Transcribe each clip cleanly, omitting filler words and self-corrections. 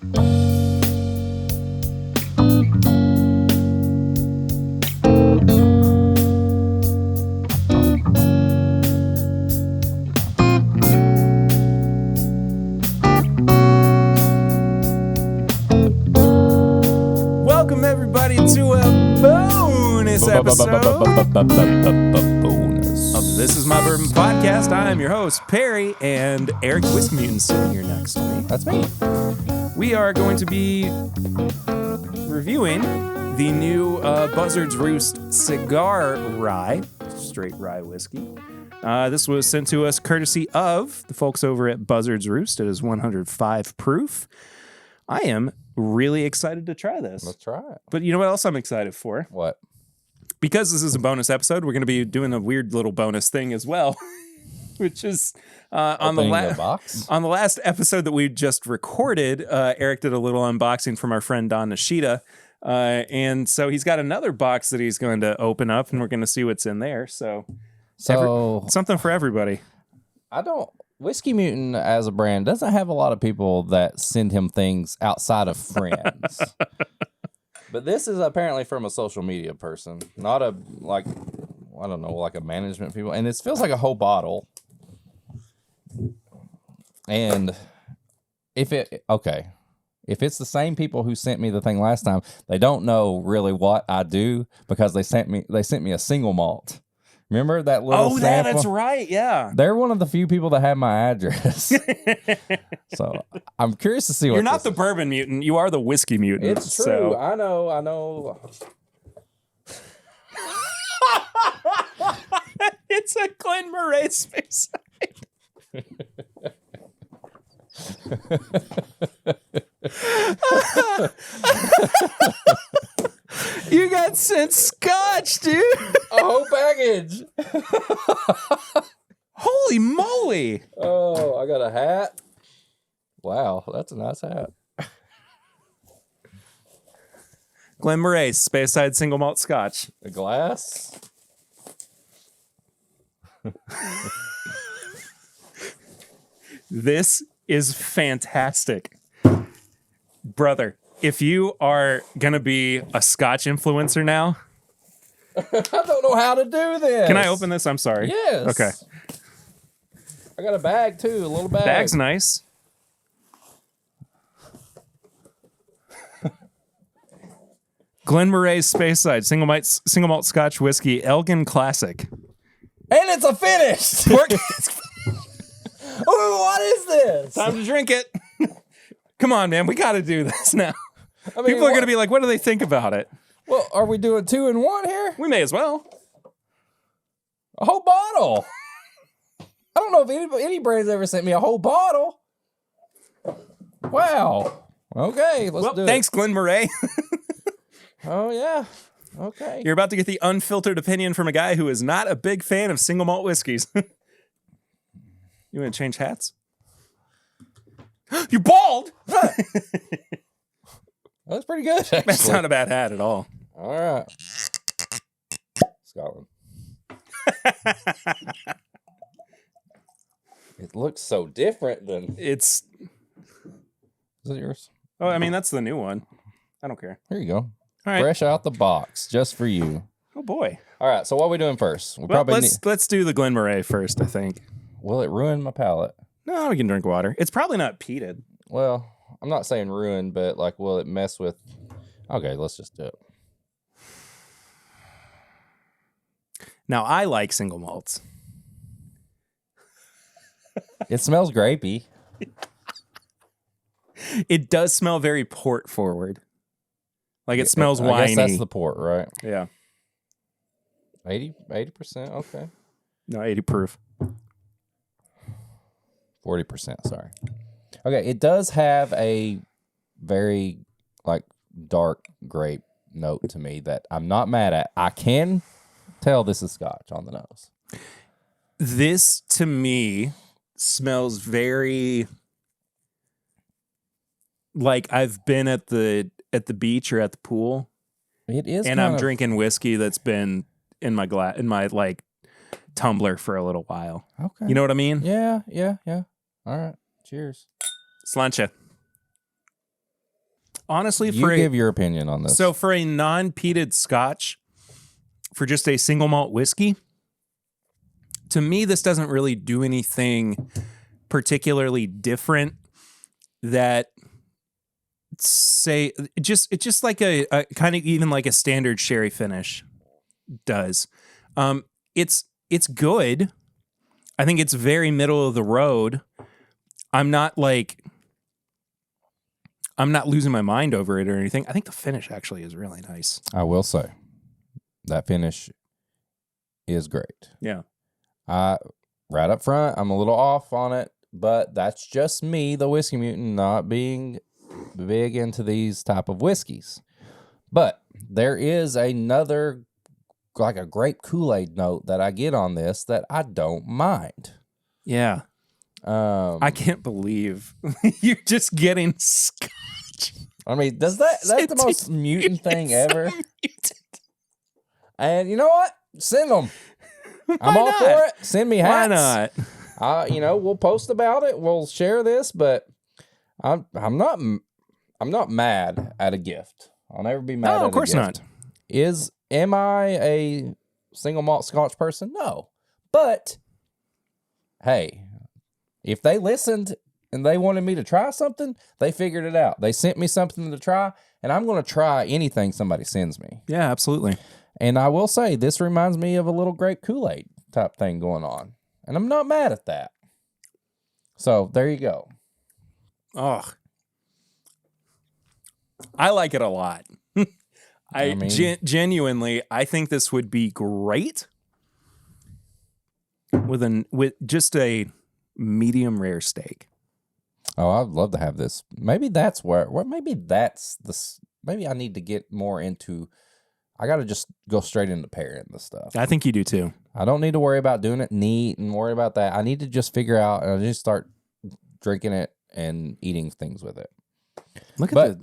Welcome everybody to a bonus episode of This Is My Bourbon Podcast. I am your host, Perry, and Eric the Whiskey Mutant sitting here next to me. That's me. We are going to be reviewing the new Buzzards Roost Cigar Rye, straight rye whiskey. This was sent to us courtesy of the folks over at Buzzards Roost. It is 105 proof. I am really excited to try this. Let's try it. But you know what else I'm excited for? What? Because this is a bonus episode, we're going to be doing a weird little bonus thing as well, which is on the last episode that we just recorded, Eric did a little unboxing from our friend Don Nishida. And so he's got another box that he's going to open up, and we're going to see what's in there. So something for everybody. Whiskey Mutant as a brand doesn't have a lot of people that send him things outside of friends. But this is apparently from a social media person, not a, like a management people. And it feels like a whole bottle. And if it's the same people who sent me the thing last time, they don't know really what I do because they sent me a single malt. Remember that little sample? That's right, yeah. They're one of the few people that have my address. So I'm curious to see what You're not the bourbon mutant, you are the whiskey mutant. It's true. So. I know. It's a Glen Moray space. You got sent scotch, dude. A whole package. Holy moly. Oh, I got a hat. Wow, that's a nice hat. Glen Moray Speyside Single Malt Scotch. A glass. This is fantastic. Brother, if you are going to be a Scotch influencer now. I don't know how to do this. Can I open this? I'm sorry. Yes. Okay. I got a bag too, a little bag. Bag's nice. Glen Moray's Speyside Single Malt Scotch Whiskey Elgin Classic. And it's a finish. Oh, what is this? Time to drink it. Come on, man. We got to do this now. I mean, people are going to be like, what do they think about it? Well, are we doing 2 in 1 here? We may as well. A whole bottle. I don't know if any brand's ever sent me a whole bottle. Wow. Okay, let's do it. Thanks, Glen Moray. Oh, yeah. Okay. You're about to get the unfiltered opinion from a guy who is not a big fan of single malt whiskeys. You want to change hats? You're bald! That's pretty good, actually. That's not a bad hat at all. All right. Scotland. It looks so different than... Is it yours? Oh, I mean, that's the new one. I don't care. Here you go. All right. Fresh out the box, just for you. Oh, boy. All right, so what are we doing first? Let's do the Glen Moray first, I think. Will it ruin my palate? No, we can drink water. It's probably not peated. Well, I'm not saying ruin, but like, will it mess with... Okay, let's just do it. Now, I like single malts. It smells grapey. It does smell very port forward. Like it smells winey. I guess that's the port, right? Yeah. 80%, okay. No, 80 proof. 40%, sorry. Okay, it does have a very like dark grape note to me that I'm not mad at. I can tell this is Scotch on the nose. This to me smells very like I've been at the beach or at the pool. It is, and I'm drinking whiskey that's been in my like tumbler for a little while. Okay, you know what I mean? Yeah. All right, cheers. Slancha. honestly, you give your opinion on this. So for a non-peated Scotch, for just a single malt whiskey, to me, this doesn't really do anything particularly different that it's just like a kind of even like a standard sherry finish does. It's good. I think it's very middle of the road. I'm not losing my mind over it or anything. I think the finish actually is really nice. I will say that finish is great. Yeah. Right up front, I'm a little off on it, but that's just me, the whiskey mutant, not being big into these type of whiskeys. But there is another, like a grape Kool-Aid note that I get on this that I don't mind. Yeah. I can't believe you're just getting Scotch. I mean, that's the most mutant thing ever. Mutant. And you know what? Send them. I'm all for it. Send me hats. Why not? We'll post about it. We'll share this, but I'm not mad at a gift. I'll never be mad at a gift. No, of course not. Am I a single malt Scotch person? No. But hey, if they listened and they wanted me to try something, they figured it out. They sent me something to try, and I'm going to try anything somebody sends me. Yeah, absolutely. And I will say, this reminds me of a little grape Kool-Aid type thing going on. And I'm not mad at that. So, there you go. Oh. I like it a lot. Genuinely, I think this would be great with just a medium rare steak. Oh, I'd love to have this. Maybe that's maybe I need to get more into, I got to just go straight into pairing this stuff. I think you do too. I don't need to worry about doing it neat and worry about that. I need to just figure out and just start drinking it and eating things with it. Look at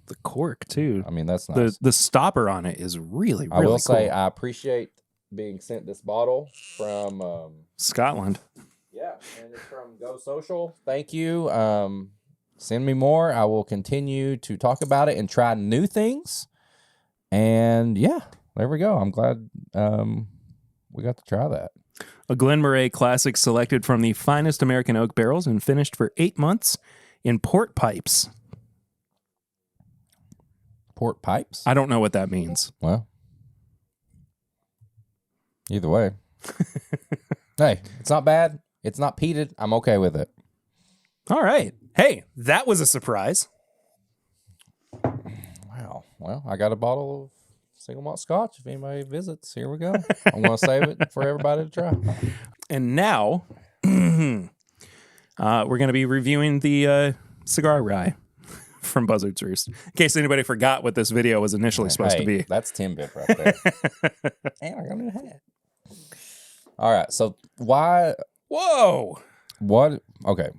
the cork too. I mean, that's nice. The stopper on it is really, really cool. I will say I appreciate being sent this bottle from Scotland. Yeah, and it's from Go Social. Thank you. Send me more. I will continue to talk about it and try new things. And yeah, there we go. I'm glad we got to try that. A Glen Moray classic selected from the finest American oak barrels and finished for 8 months in port pipes. Port pipes? I don't know what that means. Well, either way. Hey, it's not bad. It's not peated. I'm okay with it. All right. Hey, that was a surprise. Wow. Well, I got a bottle of single malt Scotch. If anybody visits, here we go. I'm going to save it for everybody to try. And now, we're going to be reviewing the Cigar Rye from Buzzards Roost. In case anybody forgot what this video was initially supposed to be. That's Timbit right there. And I got a new hat. All right. So why... Whoa. What? Okay.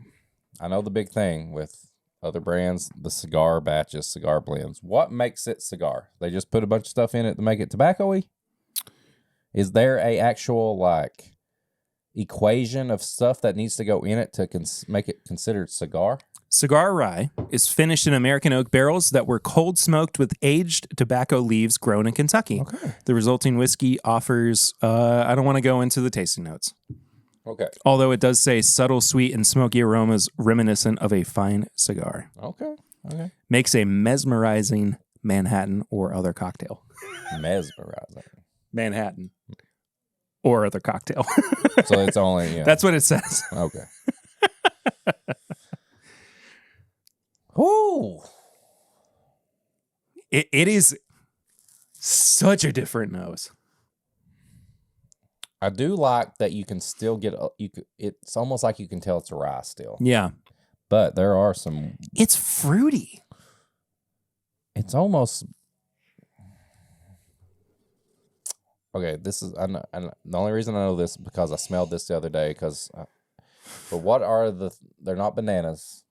I know the big thing with other brands, the cigar batches, cigar blends. What makes it cigar? They just put a bunch of stuff in it to make it tobacco-y? Is there a actual, equation of stuff that needs to go in it to make it considered cigar? Cigar Rye is finished in American oak barrels that were cold smoked with aged tobacco leaves grown in Kentucky. Okay. The resulting whiskey offers, I don't want to go into the tasting notes. Okay. Although it does say subtle, sweet, and smoky aromas reminiscent of a fine cigar. Okay. Makes a mesmerizing Manhattan or other cocktail. Mesmerizing. Manhattan or other cocktail. So it's only, That's what it says. Okay. Ooh. It is such a different nose. I do like that you can still get it's almost like you can tell it's a rye still. Yeah. But there are some... It's fruity. It's almost... Okay, this is... I know, the only reason I know this is because I smelled this the other day. But what are they're not bananas.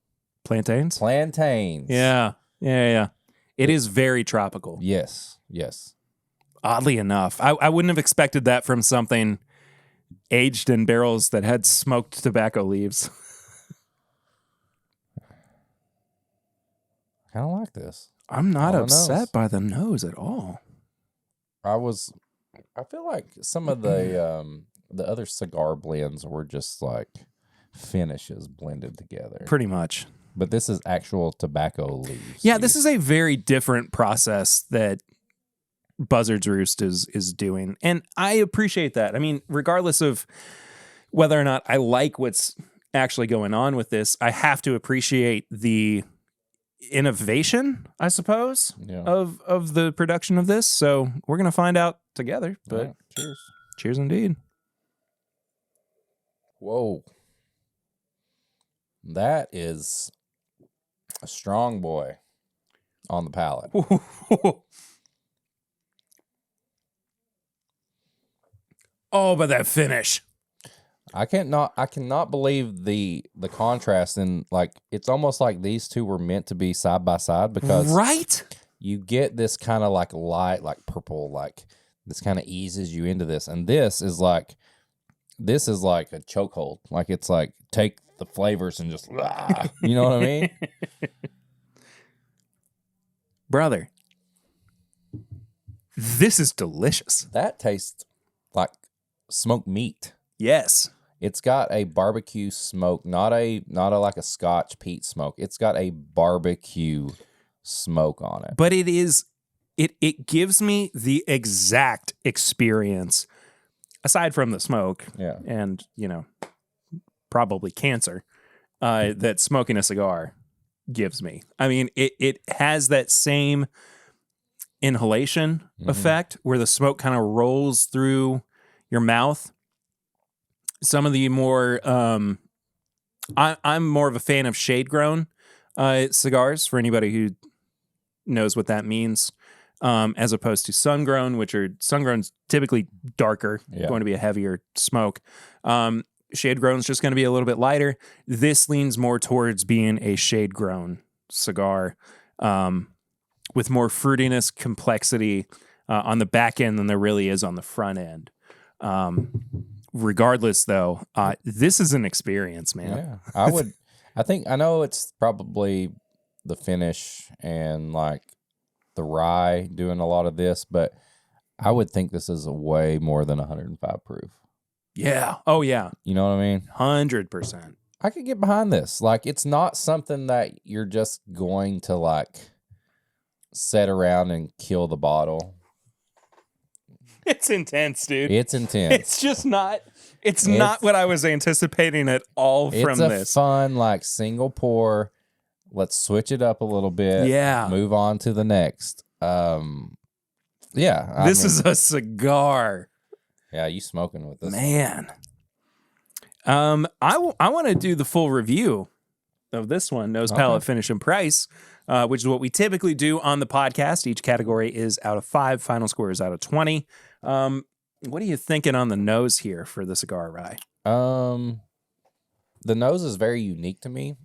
Plantains? Plantains. Yeah. It is very tropical. Yes. Oddly enough. I wouldn't have expected that from something aged in barrels that had smoked tobacco leaves. kind of like this. I'm not upset by the nose at all. I feel like some of the other cigar blends were just like finishes blended together. Pretty much. But this is actual tobacco leaves. Yeah, this is a very different process that Buzzards Roost is doing. And I appreciate that. I mean, regardless of whether or not I like what's actually going on with this, I have to appreciate the innovation, I suppose, of the production of this. So we're going to find out together. But cheers. Cheers indeed. Whoa. That is a strong boy on the palate. Oh, but that finish. I cannot believe the contrast, and like it's almost like these two were meant to be side by side, because you get this kind of like light, like purple, like this kind of eases you into this, and this is like a chokehold. Like it's like take the flavors and just you know what I mean? Brother, this is delicious. That tastes like smoked meat. Yes. It's got a barbecue smoke, not a like a Scotch peat smoke. It's got a barbecue smoke on it. But it gives me the exact experience, aside from the smoke and, probably cancer, that smoking a cigar gives me. I mean, it has that same inhalation effect where the smoke kind of rolls through your mouth. Some of the more, I'm more of a fan of shade-grown cigars, for anybody who knows what that means, as opposed to sun-grown, sun-grown's typically darker, going to be a heavier smoke. Shade-grown's just going to be a little bit lighter. This leans more towards being a shade-grown cigar, with more fruitiness, complexity on the back end than there really is on the front end. Regardless, though, this is an experience, man. Yeah, I know it's probably the finish and like the rye doing a lot of this, but I would think this is a way more than 105 proof. Yeah. Oh, yeah. You know what I mean? 100%. I could get behind this. Like, it's not something that you're just going to like sit around and kill the bottle. It's intense, dude. It's intense. It's just not. It's not what I was anticipating at all from this. It's a fun, like, single pour. Let's switch it up a little bit. Yeah. Move on to the next. This is a cigar. Yeah, you smoking with this, man. I want to do the full review of this one, nose, palate, finish, and price, which is what we typically do on the podcast. Each category is out of 5. Final score is out of 20. What are you thinking on the nose here for the cigar rye? The nose is very unique to me.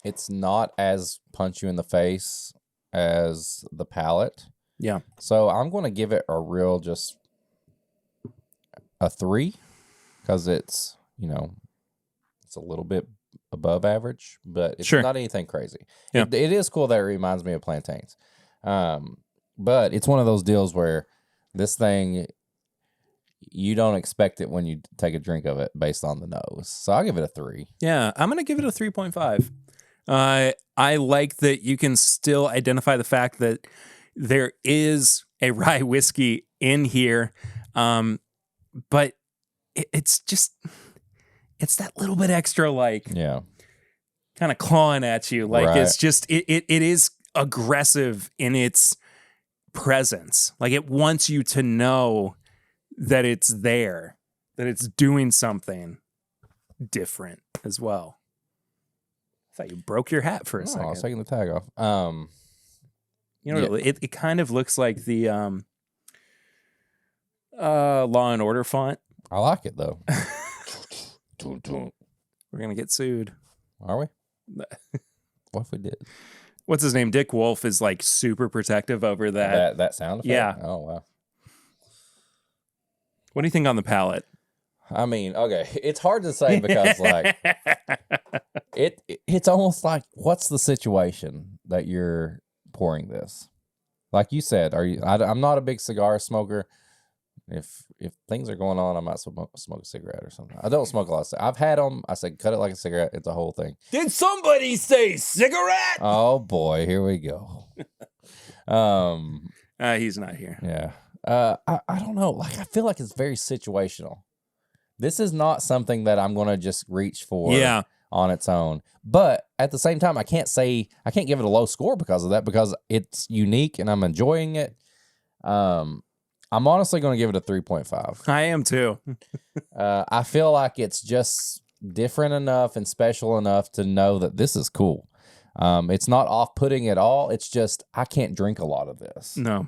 It's not as punch you in the face as the palate. Yeah. So I'm going to give it a real just a 3, because it's, it's a little bit above average, but it's not anything crazy. Yeah. It is cool that it reminds me of plantains. But it's one of those deals where this thing, you don't expect it when you take a drink of it based on the nose. So I'll give it a 3. Yeah, I'm going to give it a 3.5. I like that you can still identify the fact that there is a rye whiskey in here. But it's that little bit extra, like, kind of clawing at you. Like, it's just, it is aggressive in its presence. Like, it wants you to know that it's there, that it's doing something different as well. I thought you broke your hat for a second. I was taking the tag off. It kind of looks like the Law and Order font. I like it, though. We're going to get sued. Are we? What if we did? What's his name? Dick Wolf is like super protective over that sound effect? Yeah. Oh, wow. What do you think on the palate? I mean, okay, it's hard to say because like it's almost like, what's the situation that you're pouring this? Like you said, I'm not a big cigar smoker. If things are going on, I might smoke a cigarette or something. I don't smoke a lot of cigarettes. I've had them. I said, cut it like a cigarette. It's a whole thing. Did somebody say cigarette? Oh, boy. Here we go. He's not here. Yeah. I don't know. Like, I feel like it's very situational. This is not something that I'm going to just reach for on its own. But at the same time, I can't give it a low score because of that, because it's unique and I'm enjoying it. I'm honestly going to give it a 3.5. I am too. I feel like it's just different enough and special enough to know that this is cool. It's not off-putting at all. It's just, I can't drink a lot of this. No.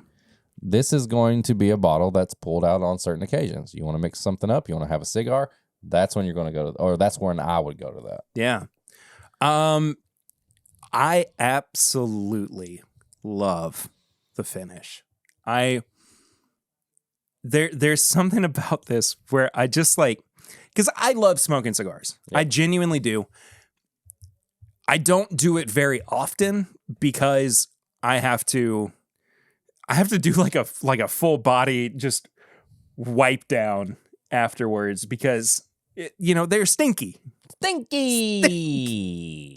This is going to be a bottle that's pulled out on certain occasions. You want to mix something up, you want to have a cigar, that's when you're going to go to, or that's when I would go to that. Yeah. I absolutely love the finish. There's something about this where I just like, because I love smoking cigars. Yeah. I genuinely do. I don't do it very often because I have to do like a full body just wipe down afterwards because they're stinky. Stinky.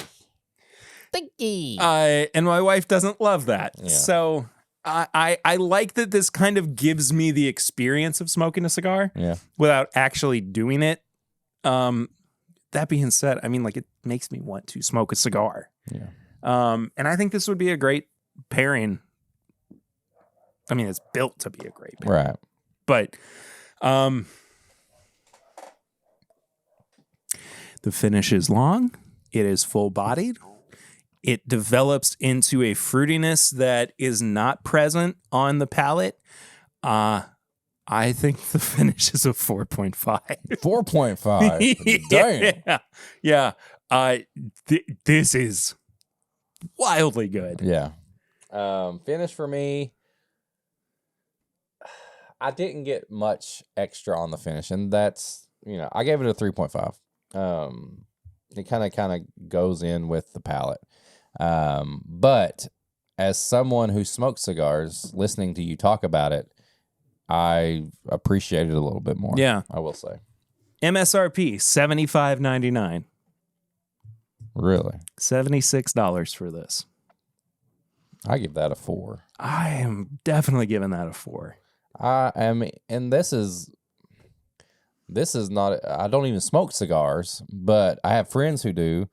And my wife doesn't love that. Yeah. So I like that this kind of gives me the experience of smoking a cigar without actually doing it. That being said, I mean, like, it makes me want to smoke a cigar. Yeah. And I think this would be a great pairing. I mean, it's built to be a great pairing. Right. But the finish is long. It is full-bodied. It develops into a fruitiness that is not present on the palate. I think the finish is a 4.5. 4.5? Damn. Yeah. This is wildly good. Yeah. Finish for me, I didn't get much extra on the finish, and that's, I gave it a 3.5. It kind of goes in with the palate. But as someone who smokes cigars, listening to you talk about it, I appreciate it a little bit more. Yeah. I will say. MSRP, $75.99. Really? $76 for this. I give that a 4. I am definitely giving that a 4. And this is not, I don't even smoke cigars, but I have friends who do.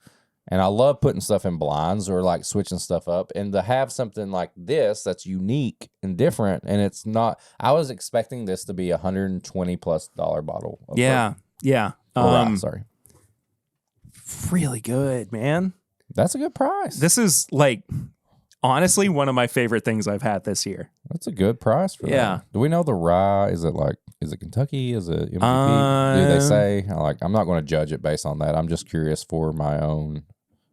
And I love putting stuff in blinds or like switching stuff up, and to have something like this that's unique and different. And it's not, I was expecting this to be $120+ bottle. Yeah. Sorry. Really good, man. That's a good price. This is like, honestly, one of my favorite things I've had this year. That's a good price for that. Do we know the rye? Is it Kentucky? Is it MGP? Do they say? I'm not going to judge it based on that. I'm just curious for my own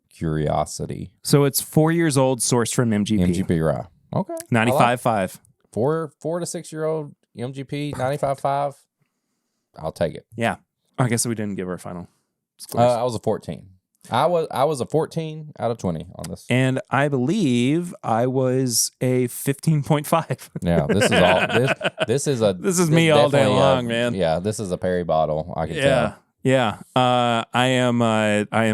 curiosity. So it's 4 years old, sourced from MGP. MGP rye. Okay. 95.5. 4 to 6 year old MGP 95.5. I'll take it. Yeah. I guess we didn't give our final scores. I was a 14. I was a 14 out of 20 on this. And I believe I was a 15.5. Yeah, this is all this is me all day long, man. Yeah, this is a Perry bottle, I can tell. Yeah. I am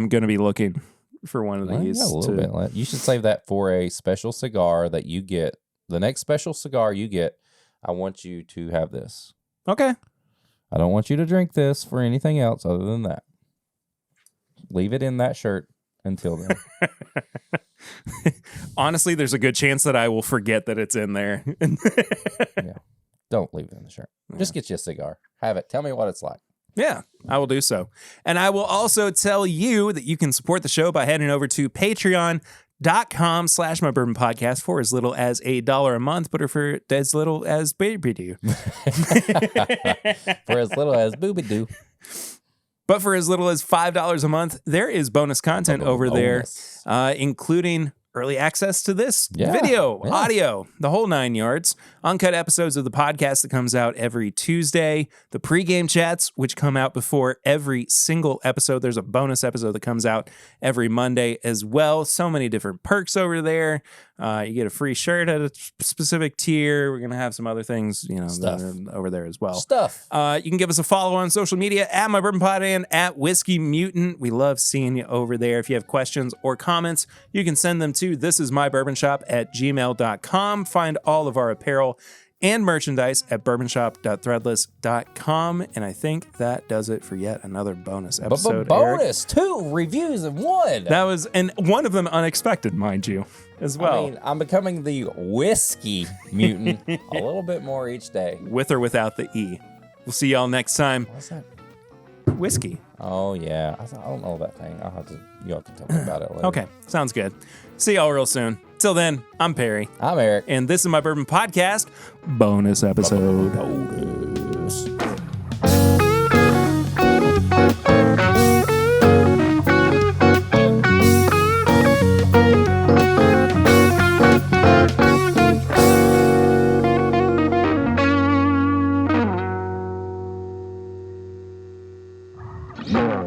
going to be looking for one of these. A little bit. You should save that for a special cigar that you get. The next special cigar you get, I want you to have this. Okay. I don't want you to drink this for anything else other than that. Leave it in that shirt until then. Honestly, there's a good chance that I will forget that it's in there. Yeah. Don't leave it in the shirt. Just get you a cigar. Have it. Tell me what it's like. Yeah, I will do so. And I will also tell you that you can support the show by heading over to patreon.com/My Bourbon Podcast for as little as $1 a month, but for as little as baby-doo. For as little as booby-doo. But for as little as $5 a month, there is bonus content over there, including early access to this video, audio, the whole 9 yards, uncut episodes of the podcast that comes out every Tuesday, the pregame chats, which come out before every single episode. There's a bonus episode that comes out every Monday as well. So many different perks over there. You get a free shirt at a specific tier. We're going to have some other things, Stuff. that are over there as well. Stuff. You can give us a follow on social media at My Bourbon Pod and at Whiskey Mutant. We love seeing you over there. If you have questions or comments, you can send them to thisismybourbonshop@gmail.com. Find all of our apparel and merchandise at bourbonshop.threadless.com. And I think that does it for yet another bonus episode. Bonus, 2 reviews in 1. That was, and one of them unexpected, mind you, as well. I mean, I'm becoming the whiskey mutant a little bit more each day. With or without the E. We'll see y'all next time. What's that? Whiskey. Oh, yeah. I don't know that thing. You'll have to tell me about it later. Okay, sounds good. See y'all real soon. Till then, I'm Perry. I'm Eric. And this is My Bourbon Podcast bonus episode. Bonus. Yeah.